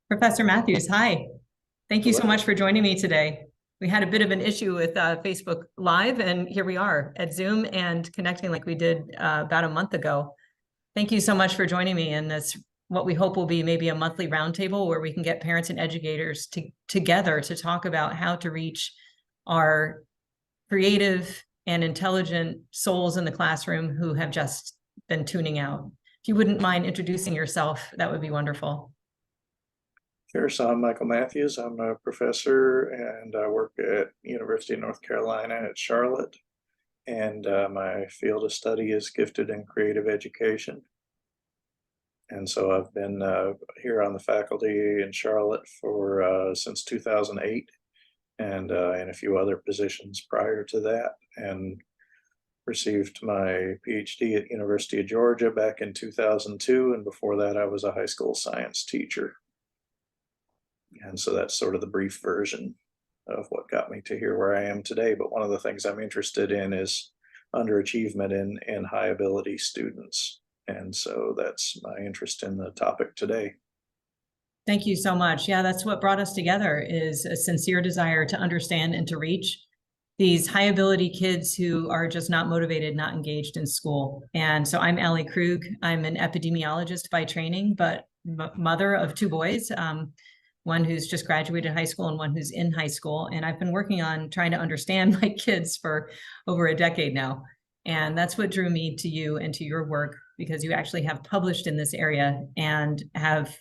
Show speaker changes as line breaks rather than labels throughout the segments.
Professor Matthews, hi. Thank you so
Hello.
much for joining me today. We had a bit of an issue with Facebook Live, and here we are at Zoom and connecting like we did about a month ago. Thank you so much for joining me in this, what we hope will be maybe a monthly roundtable where we can get parents and educators together to talk about how to reach our creative and intelligent souls in the classroom who have just been tuning out. If you wouldn't mind introducing yourself, that would be wonderful.
Sure. So I'm Michael Matthews. I'm a professor and I work at University of North Carolina at Charlotte. And my field of study is gifted and creative education. And so I've been here on the faculty in Charlotte for since 2008 and in a few other positions prior to that. And received my PhD at University of Georgia back in 2002. And before that, I was a high school science teacher. And so that's sort of the brief version of what got me to here where I am today. But one of the things I'm interested in is underachievement in high ability students. And so that's my interest in the topic today.
Thank you so much. Yeah, that's what brought us together is a sincere desire to understand and to reach these high ability kids who are just not motivated, not engaged in school. And so I'm Alli Krug. I'm an epidemiologist by training, but mother of two boys, one who's just graduated high school and one who's in high school. And I've been working on trying to understand my kids for over a decade now. And that's what drew me to you and to your work, because you actually have published in this area and have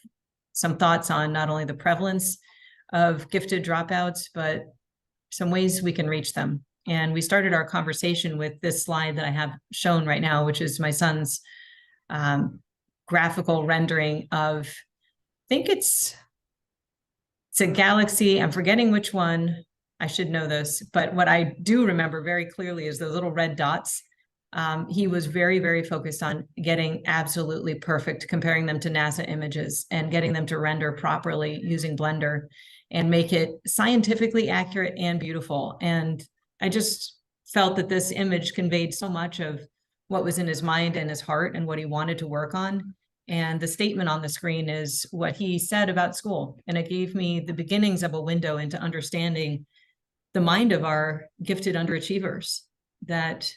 some thoughts on not only the prevalence of gifted dropouts, but some ways we can reach them. And we started our conversation with this slide that I have shown right now, which is my son's graphical rendering of, I think it's a galaxy. I'm forgetting which one. I should know this, but what I do remember very clearly is the little red dots. He was very, very focused on getting absolutely perfect, comparing them to NASA images and getting them to render properly using Blender and make it scientifically accurate and beautiful. And I just felt that this image conveyed so much of what was in his mind and his heart and what he wanted to work on. And the statement on the screen is what he said about school. And it gave me the beginnings of a window into understanding the mind of our gifted underachievers, that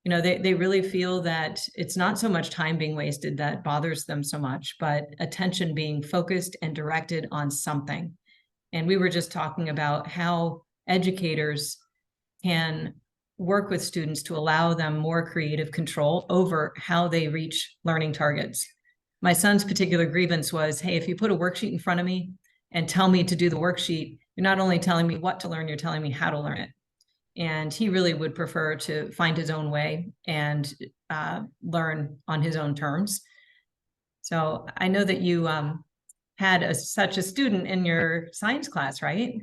they really feel that it's not so much time being wasted that bothers them so much, but attention being focused and directed on something. And we were just talking about how educators can work with students to allow them more creative control over how they reach learning targets. My son's particular grievance was, hey, if you put a worksheet in front of me and tell me to do the worksheet, you're not only telling me what to learn, you're telling me how to learn it. And he really would prefer to find his own way and learn on his own terms. So I know that you had such a student in your science class, right?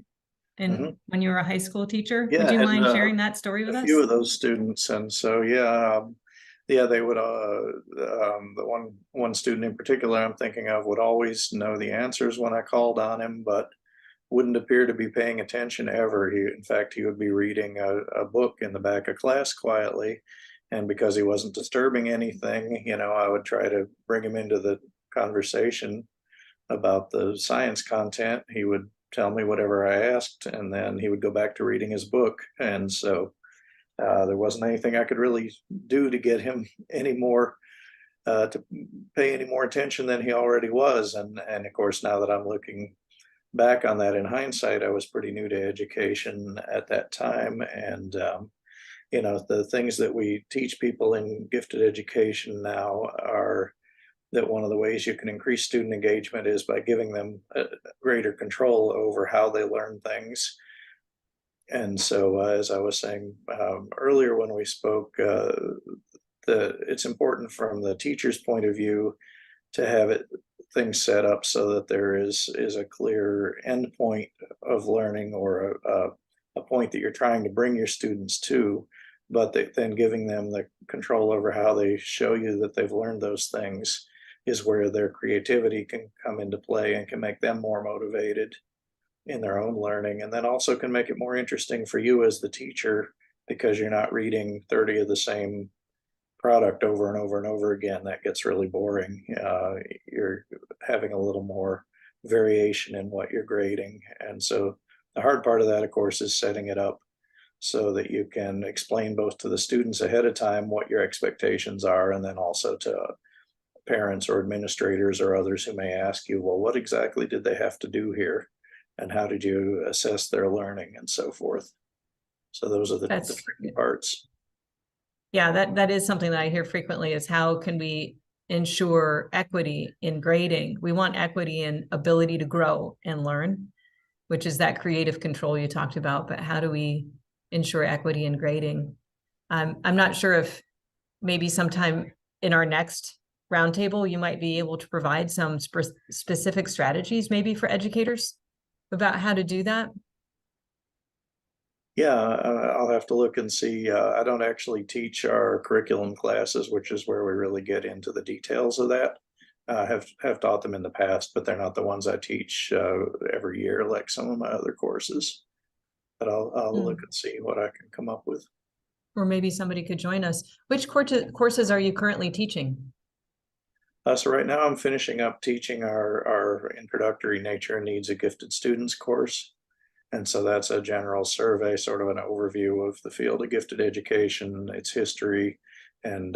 And when you were a high school teacher,
Yeah,
would
I
you
had
mind sharing that story
a
with
few
us?
of those students. And so, yeah, they would, the one student in particular I'm thinking of would always know the answers when I called on him, but wouldn't appear to be paying attention ever. In fact, he would be reading a book in the back of class quietly. And because he wasn't disturbing anything, I would try to bring him into the conversation about the science content. He would tell me whatever I asked, and then he would go back to reading his book. And so there wasn't anything I could really do to get him any more to pay any more attention than he already was. And of course, now that I'm looking back on that in hindsight, I was pretty new to education at that time. And, the things that we teach people in gifted education now are that one of the ways you can increase student engagement is by giving them greater control over how they learn things. And so, as I was saying earlier when we spoke, it's important from the teacher's point of view to have things set up so that there is a clear endpoint of learning, or a point that you're trying to bring your students to, but then giving them the control over how they show you that they've learned those things is where their creativity can come into play and can make them more motivated in their own learning, and then also can make it more interesting for you as the teacher, because you're not reading 30 of the same product over and over and over again. That gets really boring. You're having a little more variation in what you're grading. And so the hard part of that, of course, is setting it up so that you can explain both to the students ahead of time what your expectations are, and then also to parents or administrators or others who may ask you, well, what exactly did they have to do here? And how did you assess their learning and so forth? So those are the tricky parts.
Yeah, that is something that I hear frequently, is how can we ensure equity in grading? We want equity in ability to grow and learn, which is that creative control you talked about, but how do we ensure equity in grading? I'm not sure if maybe sometime in our next roundtable, you might be able to provide some specific strategies maybe for educators about how to do that.
Yeah, I'll have to look and see. I don't actually teach our curriculum classes, which is where we really get into the details of that. Have taught them in the past, but they're not the ones I teach every year like some of my other courses. But I'll look and see what I can come up with.
Or maybe somebody could join us. Which courses are you currently teaching?
So right now I'm finishing up teaching our introductory nature and needs of gifted students course. And so that's a general survey, sort of an overview of the field of gifted education, its history, and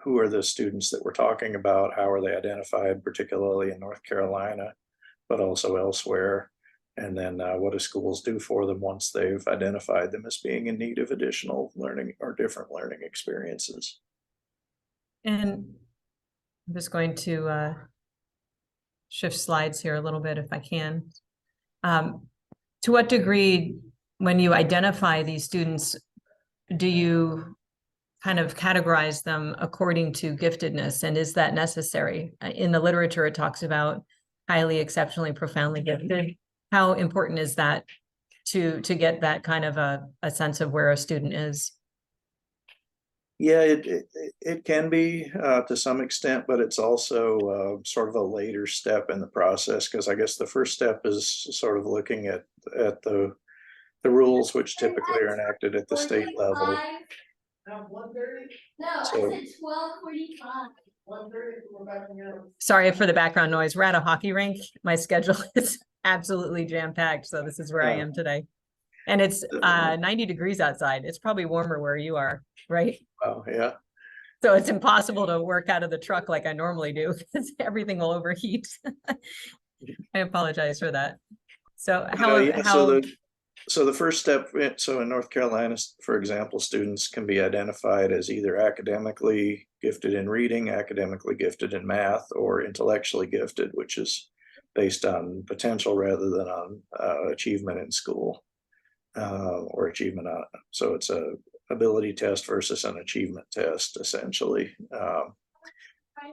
who are the students that we're talking about, how are they identified, particularly in North Carolina, but also elsewhere, and then what do schools do for them once they've identified them as being in need of additional learning or different learning experiences.
And I'm just going to shift slides here a little bit if I can. To what degree, when you identify these students, do you kind of categorize them according to giftedness? And is that necessary? In the literature, it talks about highly, exceptionally, profoundly gifted. How important is that to get that kind of a sense of where a student is?
Yeah, it can be to some extent, but it's also sort of a later step in the process, because I guess the first step is sort of looking at the rules, which typically are enacted at the state level. So,
sorry for the background noise. We're at a hockey rink. My schedule is absolutely jam-packed, so this is where I am today. And it's 90 degrees outside. It's probably warmer where you are, right?
Oh, yeah.
So it's impossible to work out of the truck like I normally do, because everything will overheat. I apologize for that. So
so the first step, so in North Carolina, for example, students can be identified as either academically gifted in reading, academically gifted in math, or intellectually gifted, which is based on potential rather than on achievement in school. Or achievement on it. So it's a ability test versus an achievement test, essentially.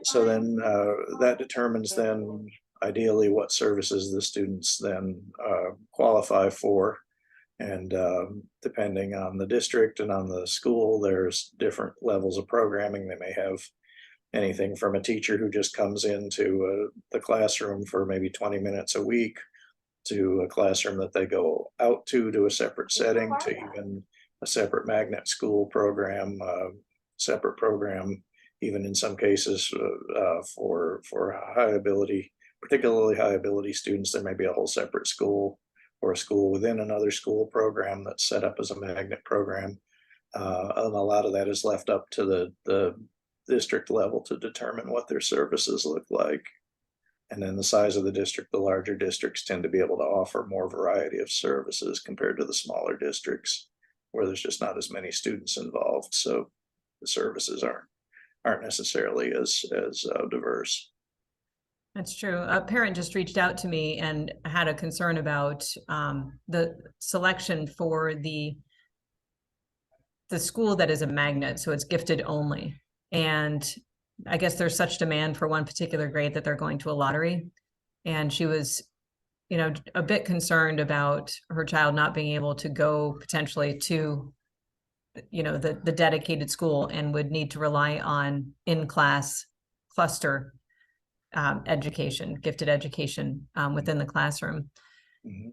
So then that determines then ideally what services the students then qualify for. And depending on the district and on the school, there's different levels of programming. They may have anything from a teacher who just comes into the classroom for maybe 20 minutes a week, to a classroom that they go out to a separate setting, to even a separate magnet school program, separate program, even in some cases for high ability, particularly high ability students, there may be a whole separate school or a school within another school program that's set up as a magnet program. And a lot of that is left up to the district level to determine what their services look like. And then the size of the district, the larger districts tend to be able to offer more variety of services compared to the smaller districts, where there's just not as many students involved. So the services aren't necessarily as diverse.
That's true. A parent just reached out to me and had a concern about the selection for the school that is a magnet, so it's gifted only. And I guess there's such demand for one particular grade that they're going to a lottery. And she was, a bit concerned about her child not being able to go potentially to, the dedicated school, and would need to rely on in-class cluster education, gifted education within the classroom.
Mm-hmm.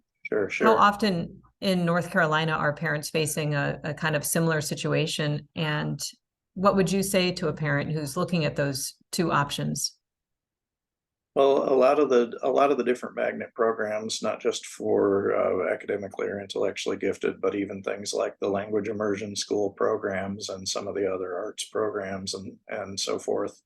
Sure.
How often in North Carolina are parents facing a kind of similar situation? And what would you say to a parent who's looking at those two options?
Well, a lot of the different magnet programs, not just for academically or intellectually gifted, but even things like the language immersion school programs and some of the other arts programs and so forth,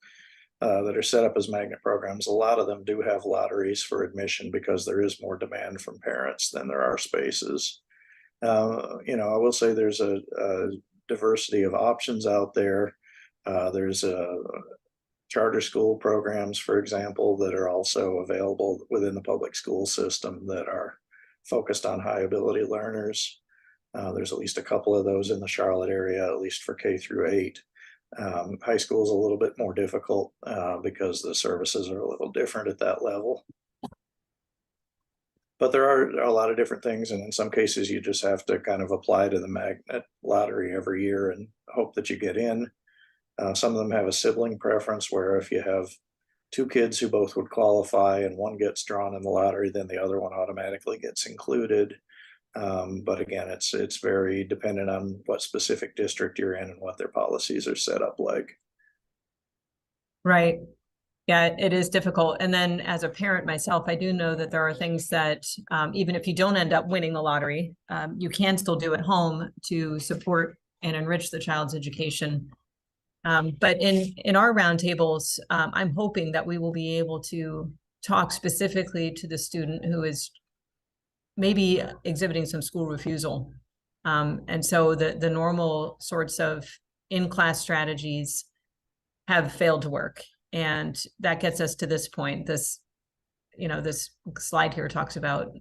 that are set up as magnet programs. A lot of them do have lotteries for admission because there is more demand from parents than there are spaces. I will say there's a diversity of options out there. There's a charter school programs, for example, that are also available within the public school system that are focused on high ability learners. There's at least a couple of those in the Charlotte area, at least for K through 8. High school is a little bit more difficult because the services are a little different at that level. But there are a lot of different things, and in some cases you just have to kind of apply to the magnet lottery every year and hope that you get in. Some of them have a sibling preference where if you have two kids who both would qualify and one gets drawn in the lottery, then the other one automatically gets included. But again, it's very dependent on what specific district you're in and what their policies are set up like.
Right. Yeah, it is difficult. And then as a parent myself, I do know that there are things that even if you don't end up winning the lottery, you can still do at home to support and enrich the child's education. But in our roundtables, I'm hoping that we will be able to talk specifically to the student who is maybe exhibiting some school refusal. And so the normal sorts of in-class strategies have failed to work. And that gets us to this point. This slide here talks about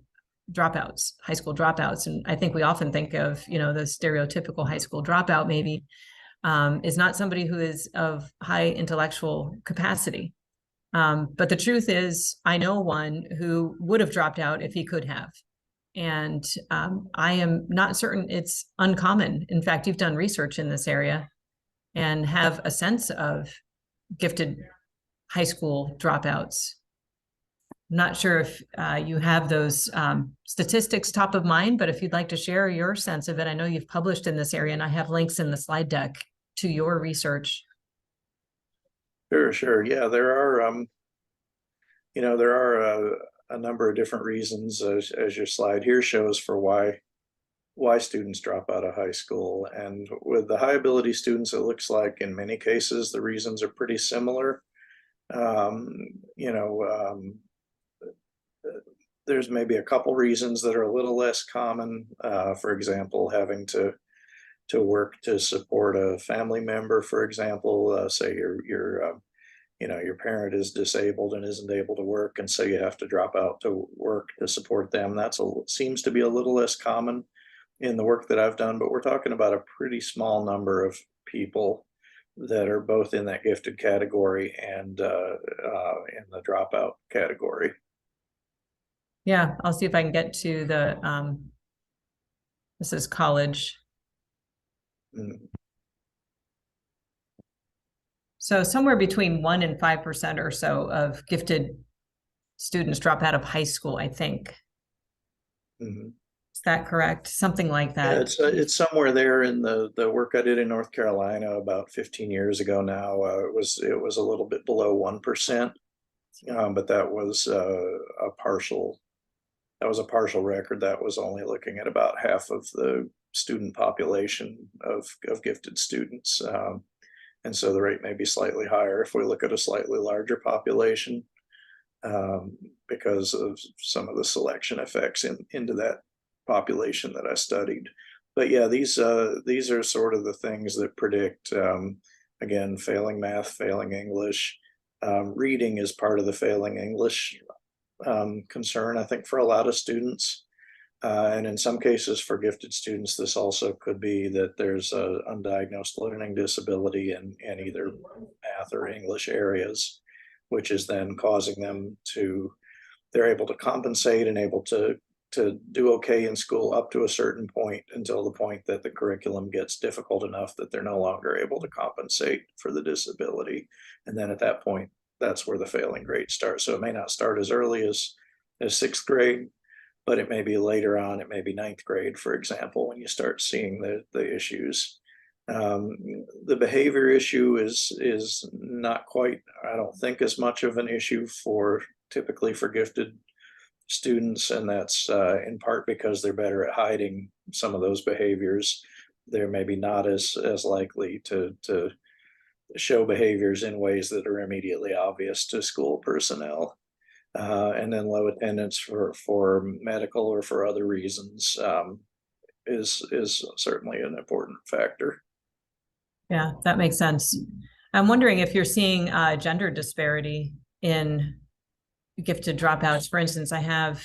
dropouts, high school dropouts. And I think we often think of, the stereotypical high school dropout maybe is not somebody who is of high intellectual capacity. But the truth is, I know one who would have dropped out if he could have. And I am not certain it's uncommon. In fact, you've done research in this area and have a sense of gifted high school dropouts. I'm not sure if you have those statistics top of mind, but if you'd like to share your sense of it, I know you've published in this area and I have links in the slide deck to your research.
Sure. Yeah, there are, a number of different reasons, as your slide here shows, for why students drop out of high school. And with the high ability students, it looks like in many cases the reasons are pretty similar. Um, you know, um, there's maybe a couple reasons that are a little less common. For example, having to work to support a family member, for example, say your parent is disabled and isn't able to work, and so you have to drop out to work to support them. Seems to be a little less common in the work that I've done, but we're talking about a pretty small number of people that are both in that gifted category and in the dropout category.
Yeah, I'll see if I can get to the, this is college.
Mm.
So somewhere between 1% and 5% or so of gifted students drop out of high school, I think.
Mm-hmm.
Is that correct? Something like that.
Yeah, it's somewhere there in the work I did in North Carolina about 15 years ago now. It was a little bit below 1%, but that was a partial record. That was only looking at about half of the student population of gifted students, and so the rate may be slightly higher if we look at a slightly larger population, because of some of the selection effects into that population that I studied. But yeah, these are sort of the things that predict, again, failing math, failing English. Reading is part of the failing English concern, I think, for a lot of students. And in some cases for gifted students, this also could be that there's an undiagnosed learning disability in either math or English areas, which is then causing them they're able to compensate and able to do okay in school up to a certain point, until the point that the curriculum gets difficult enough that they're no longer able to compensate for the disability. And then at that point, that's where the failing grade starts. So it may not start as early as sixth grade, but it may be later on. It may be ninth grade, for example, when you start seeing the issues. The behavior issue is not quite, I don't think, as much of an issue for typically for gifted students, and that's in part because they're better at hiding some of those behaviors. They're maybe not as likely to show behaviors in ways that are immediately obvious to school personnel. And then low attendance for medical or for other reasons is certainly an important factor.
Yeah, that makes sense. I'm wondering if you're seeing gender disparity in gifted dropouts. For instance, I have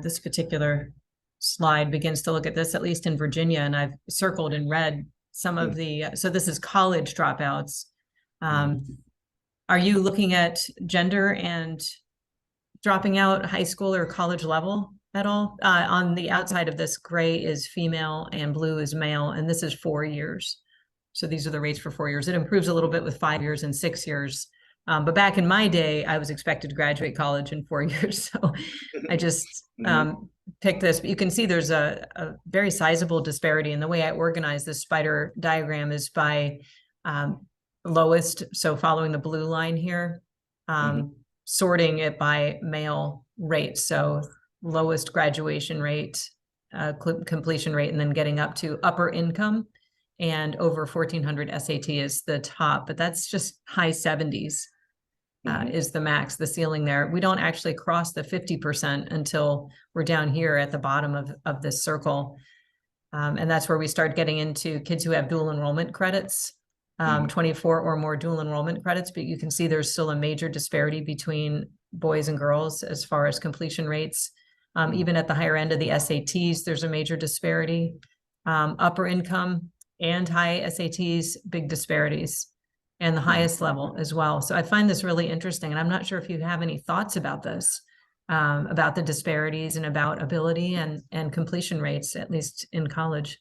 this particular slide begins to look at this, at least in Virginia, and I've circled in red some of the, so this is college dropouts. Are you looking at gender and dropping out high school or college level at all? On the outside of this, gray is female and blue is male, and this is 4 years. So these are the rates for 4 years. It improves a little bit with 5 years and 6 years. But back in my day, I was expected to graduate college in 4 years. So I just picked this. But you can see there's a very sizable disparity. And the way I organize this spider diagram is by lowest. So following the blue line here, sorting it by male rate. So lowest graduation rate, completion rate, and then getting up to upper income. And over 1400 SAT is the top, but that's just high 70s is the max, the ceiling there. We don't actually cross the 50% until we're down here at the bottom of this circle. And that's where we start getting into kids who have dual enrollment credits, 24 or more dual enrollment credits. But you can see there's still a major disparity between boys and girls as far as completion rates. Even at the higher end of the SATs, there's a major disparity. Upper income and high SATs, big disparities, and the highest level as well. So I find this really interesting, and I'm not sure if you have any thoughts about this, about the disparities and about ability and completion rates, at least in college.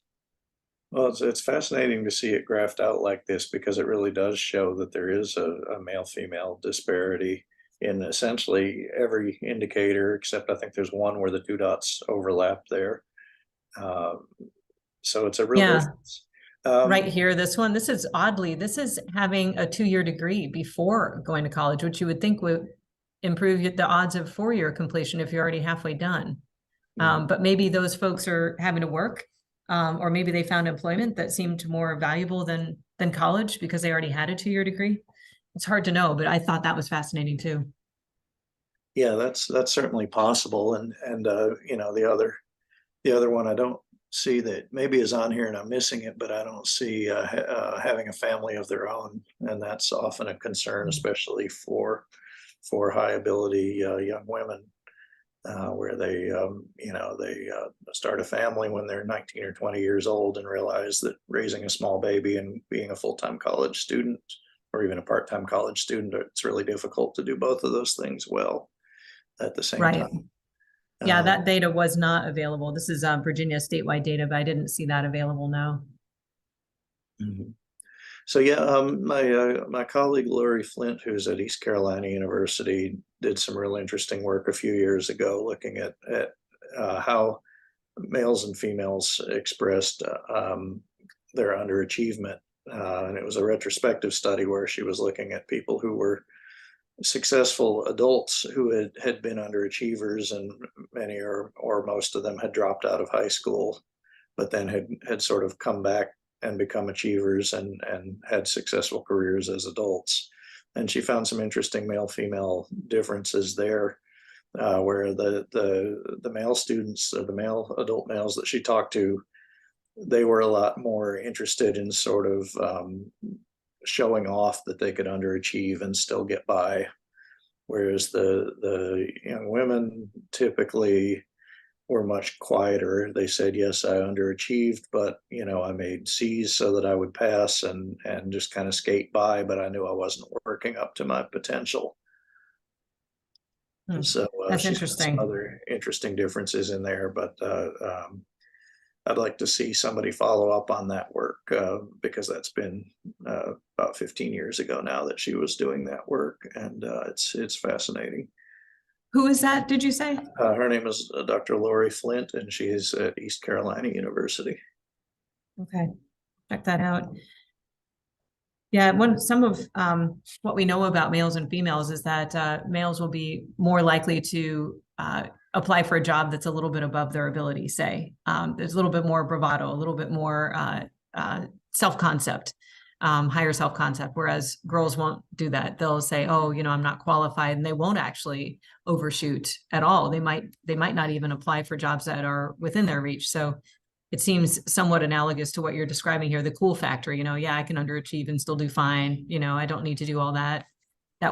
Well, it's fascinating to see it graphed out like this, because it really does show that there is a male-female disparity in essentially every indicator, except I think there's one where the 2 dots overlap there. So it's a real difference.
Right here, this one, this is oddly, this is having a 2-year degree before going to college, which you would think would improve the odds of 4-year completion if you're already halfway done. But maybe those folks are having to work, or maybe they found employment that seemed more valuable than college because they already had a 2-year degree. It's hard to know, but I thought that was fascinating too.
Yeah, that's certainly possible. And you know, the other one I don't see that maybe is on here and I'm missing it, but I don't see having a family of their own, and that's often a concern, especially for high ability young women, where they you know, they start a family when they're 19 or 20 years old and realize that raising a small baby and being a full-time college student or even a part-time college student, it's really difficult to do both of those things well at the same time.
Yeah, that data was not available. This is Virginia statewide data, but I didn't see that available now.
So yeah, my colleague Lori Flint, who's at East Carolina University, did some real interesting work a few years ago looking at how males and females expressed their underachievement. And it was a retrospective study where she was looking at people who were successful adults who had been underachievers, and many or most of them had dropped out of high school, but then had sort of come back and become achievers and had successful careers as adults. And she found some interesting male-female differences there, where the male students, or the male adult males that she talked to, they were a lot more interested in sort of showing off that they could underachieve and still get by, whereas the young women typically were much quieter. They said, yes, I underachieved, but you know, I made C's so that I would pass and just kind of skate by, but I knew I wasn't working up to my potential. So
that's
she's
interesting.
got some other interesting differences in there, but I'd like to see somebody follow up on that work, because that's been about 15 years ago now that she was doing that work, and it's fascinating.
Who is that, did you say?
Her name is Dr. Lori Flint, and she is at East Carolina University.
Okay, check that out. Yeah, some of what we know about males and females is that males will be more likely to apply for a job that's a little bit above their ability, say. There's a little bit more bravado, a little bit more self-concept, higher self-concept, whereas girls won't do that. They'll say, oh, I'm not qualified, and they won't actually overshoot at all. They might not even apply for jobs that are within their reach. So it seems somewhat analogous to what you're describing here, the cool factor, yeah, I can underachieve and still do fine. I don't need to do all that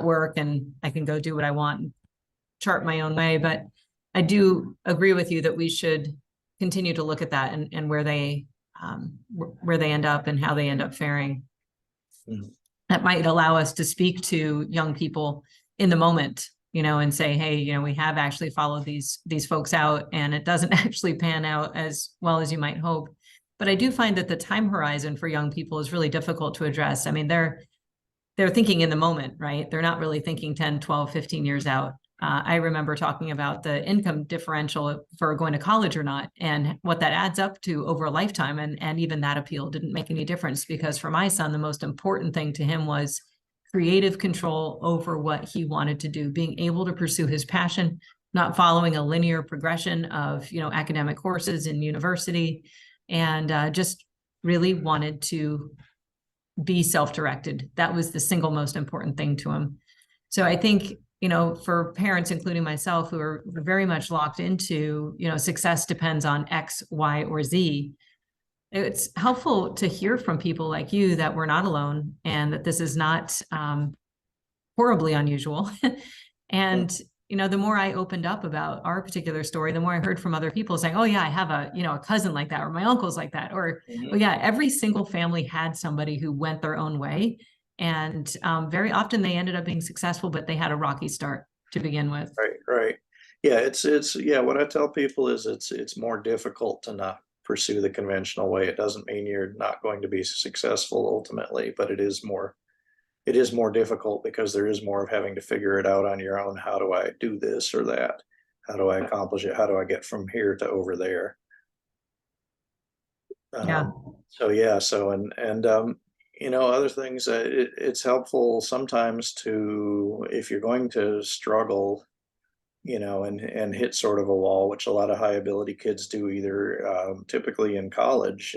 work, and I can go do what I want and chart my own way. But I do agree with you that we should continue to look at that and where they end up and how they end up faring.
Mm.
That might allow us to speak to young people in the moment, and say, hey, we have actually followed these folks out, and it doesn't actually pan out as well as you might hope. But I do find that the time horizon for young people is really difficult to address. I mean, they're thinking in the moment, right? They're not really thinking 10, 12, 15 years out. I remember talking about the income differential for going to college or not, and what that adds up to over a lifetime. And even that appeal didn't make any difference, because for my son, the most important thing to him was creative control over what he wanted to do, being able to pursue his passion, not following a linear progression of, academic courses in university, and just really wanted to be self-directed. That was the single most important thing to him. So I think, for parents, including myself, who are very much locked into, success depends on X, Y, or Z, it's helpful to hear from people like you that we're not alone, and that this is not horribly unusual. And the more I opened up about our particular story, the more I heard from other people saying, oh yeah, I have a cousin like that, or my uncle's like that, or oh yeah, every single family had somebody who went their own way. And very often they ended up being successful, but they had a rocky start to begin with.
Right. Yeah, yeah, what I tell people is it's more difficult to not pursue the conventional way. It doesn't mean you're not going to be successful ultimately, but it is more difficult, because there is more of having to figure it out on your own. How do I do this or that? How do I accomplish it? How do I get from here to over there?
Yeah.
So yeah, other things, it's helpful sometimes to, if you're going to struggle, and hit sort of a wall, which a lot of high ability kids do, either typically in college,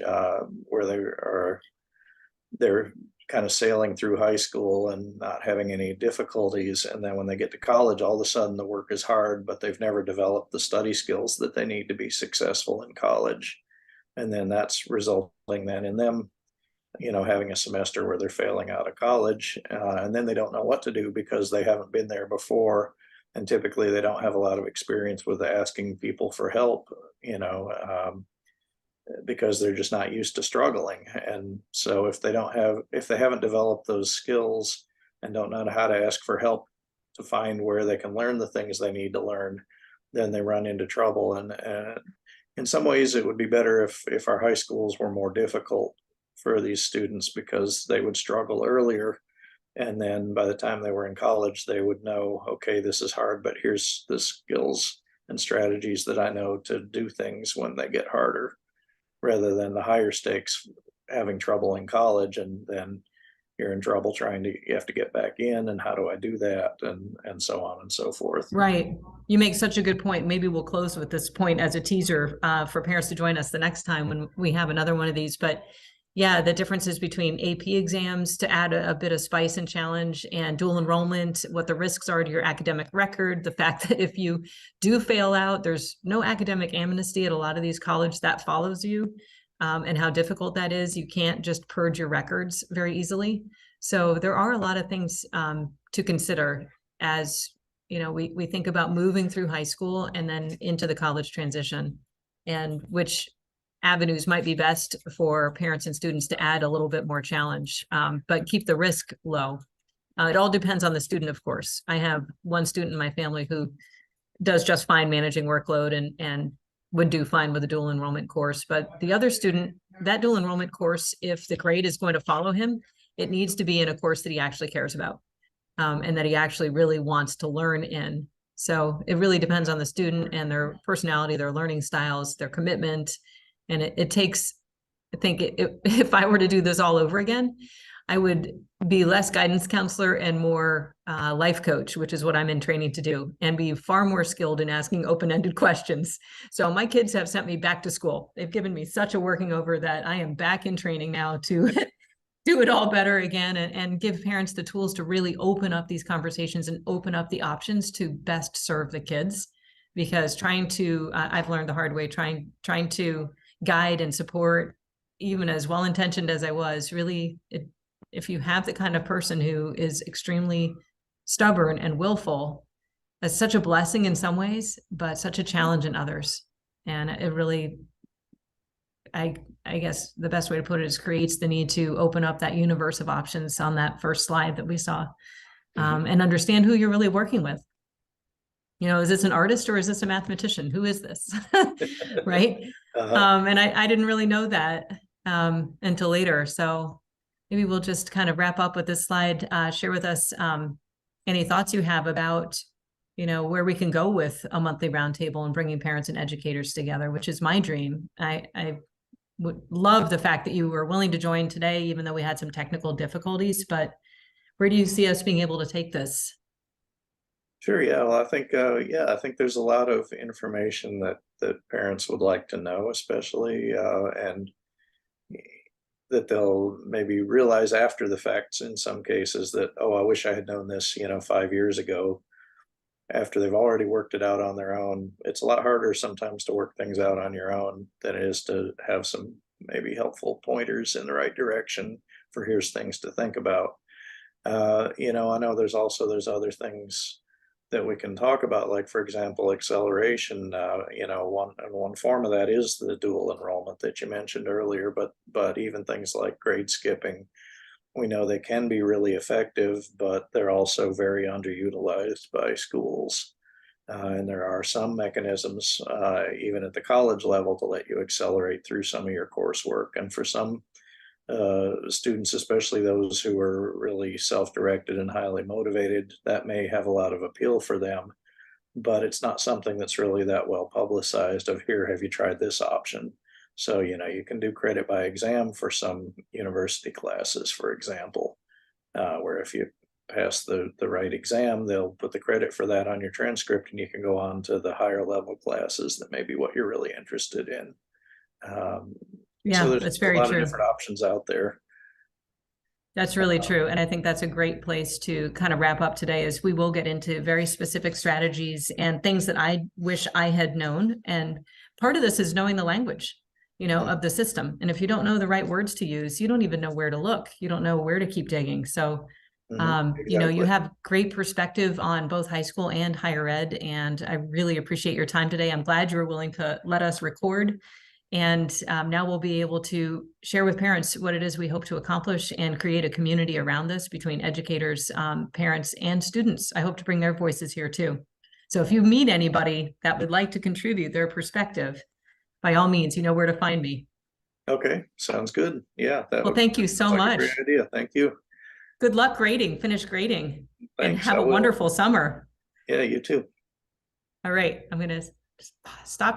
where they're kind of sailing through high school and not having any difficulties, and then when they get to college, all of a sudden the work is hard, but they've never developed the study skills that they need to be successful in college, and then that's resulting then in them having a semester where they're failing out of college, and then they don't know what to do because they haven't been there before, and typically they don't have a lot of experience with asking people for help, because they're just not used to struggling. And so if they haven't developed those skills and don't know how to ask for help to find where they can learn the things they need to learn, then they run into trouble. And in some ways it would be better if our high schools were more difficult for these students, because they would struggle earlier, and then by the time they were in college, they would know, okay, this is hard, but here's the skills and strategies that I know to do things when they get harder, rather than the higher stakes, having trouble in college, and then you're in trouble you have to get back in, and how do I do that, and so on and so forth.
Right. You make such a good point. Maybe we'll close with this point as a teaser for parents to join us the next time when we have another one of these. But yeah, the differences between AP exams, to add a bit of spice and challenge, and dual enrollment, what the risks are to your academic record, the fact that if you do fail out, there's no academic amnesty at a lot of these colleges that follows you, and how difficult that is. You can't just purge your records very easily. So there are a lot of things to consider as we think about moving through high school and then into the college transition, and which avenues might be best for parents and students to add a little bit more challenge, but keep the risk low. It all depends on the student, of course. I have one student in my family who does just fine managing workload and would do fine with a dual enrollment course. But the other student, that dual enrollment course, if the grade is going to follow him, it needs to be in a course that he actually cares about, and that he actually really wants to learn in. So it really depends on the student and their personality, their learning styles, their commitment. And it takes, I think if I were to do this all over again, I would be less guidance counselor and more life coach, which is what I'm in training to do, and be far more skilled in asking open-ended questions. So my kids have sent me back to school. They've given me such a working over that I am back in training now to do it all better again, and give parents the tools to really open up these conversations and open up the options to best serve the kids. Because trying to, I've learned the hard way, trying to guide and support, even as well-intentioned as I was, really, if you have the kind of person who is extremely stubborn and willful, it's such a blessing in some ways, but such a challenge in others. And it really, I guess the best way to put it is creates the need to open up that universe of options on that first slide that we saw, and understand who you're really working with. You know, is this an artist or is this a mathematician? Who is this? Right. And I didn't really know that until later. So maybe we'll just kind of wrap up with this slide. Share with us any thoughts you have about, you know, where we can go with a monthly roundtable and bringing parents and educators together, which is my dream. I would love the fact that you were willing to join today, even though we had some technical difficulties. But where do you see us being able to take this?
Sure. Yeah. Well, I think, I think there's a lot of information that parents would like to know, especially, and that they'll maybe realize after the facts in some cases that, oh, I wish I had known this, 5 years ago. After they've already worked it out on their own, it's a lot harder sometimes to work things out on your own than it is to have some maybe helpful pointers in the right direction for here's things to think about. I know there's other things that we can talk about, like, for example, acceleration. One form of that is the dual enrollment that you mentioned earlier, but even things like grade skipping, we know they can be really effective, but they're also very underutilized by schools. And there are some mechanisms, even at the college level, to let you accelerate through some of your coursework. And for some students, especially those who are really self-directed and highly motivated, that may have a lot of appeal for them, but it's not something that's really that well publicized of, here, have you tried this option? So, you can do credit by exam for some university classes, for example, where if you pass the right exam, they'll put the credit for that on your transcript, and you can go on to the higher level classes that may be what you're really interested in.
Yeah,
so there's
that's
a
very
lot
true.
of different options out there.
That's really true. And I think that's a great place to kind of wrap up today, is we will get into very specific strategies and things that I wish I had known. And part of this is knowing the language, of the system. And if you don't know the right words to use, you don't even know where to look. You don't know where to keep digging. So,
Exactly.
you have great perspective on both high school and higher ed. And I really appreciate your time today. I'm glad you were willing to let us record. And now we'll be able to share with parents what it is we hope to accomplish and create a community around this between educators, parents, and students. I hope to bring their voices here too. So if you meet anybody that would like to contribute their perspective, by all means, you know where to find me.
Okay, sounds good. Yeah.
Well, thank you so much.
Great idea. Thank you.
Good luck grading, finish grading, and
Thanks.
have a wonderful summer.
Yeah, you too.
All right, I'm going to stop.